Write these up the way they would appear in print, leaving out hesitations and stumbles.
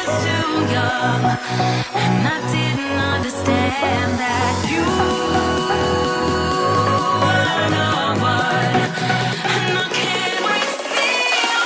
was too young, and I didn't understand that you were no one, and I can't wait to see you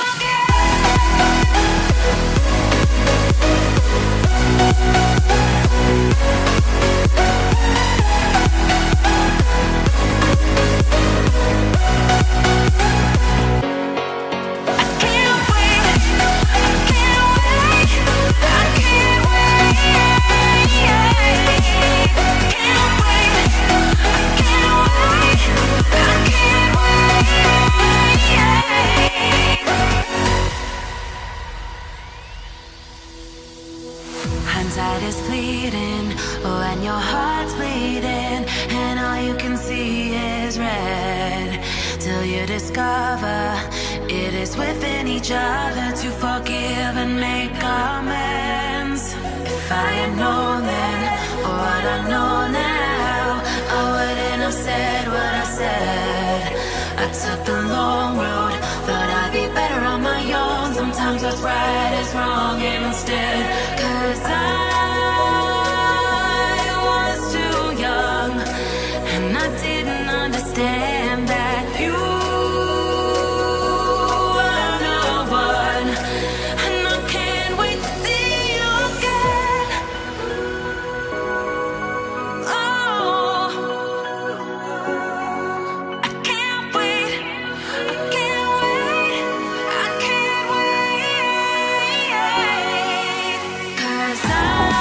hindsight is fleeting when your heart's bleeding and all you can see is red, till you discover it is within each other to forgive and make amends. If I had known then what I know now, I wouldn't have said what I said. I took the long road, thought I'd be better on my own. Sometimes what's right is wrong instead, 'cause I was too young, and I didn't understand that you were no one, and I can't wait to see you again. Oh, I can't wait, I can't wait, I can't wait, 'cause I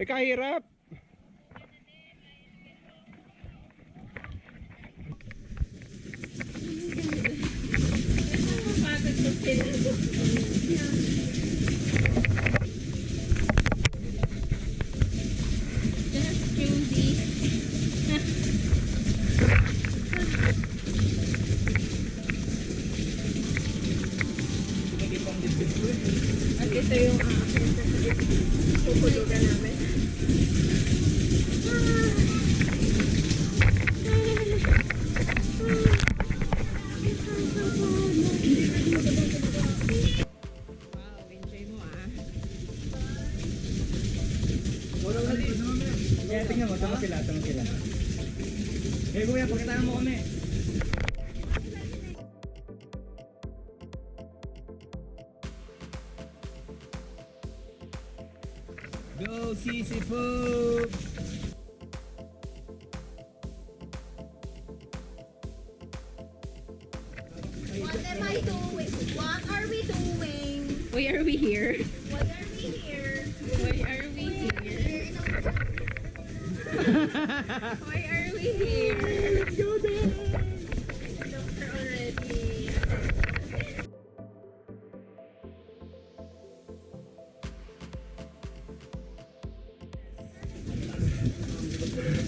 Ay, kahirap. Just choosy. At ito yung pupulugan namin. Wow, enjoy mo ah. Kaya tingnan mo, tama sila. Eh kuya, pakitaan mo kami. Go Sisi Poop! What am I doing? What are we doing? Why are we here? Why are we here? Why are we here? Why are we here? Let's go there. The doctor already.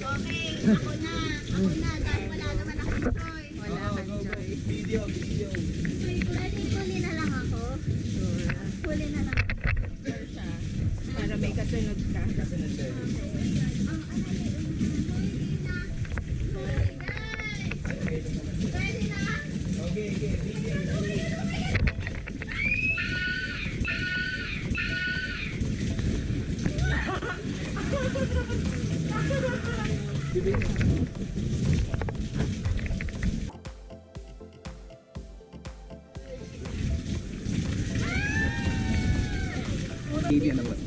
Okay, ako na. Dahil wala naman akong choice. Wala kang choice. Video. Pwede huli na lang ako. Sure. Huli na lang. Sure siya. Para may kasunod ka. Kasunod tayo. Huli na. Pwede na. Okay, video. Video naman.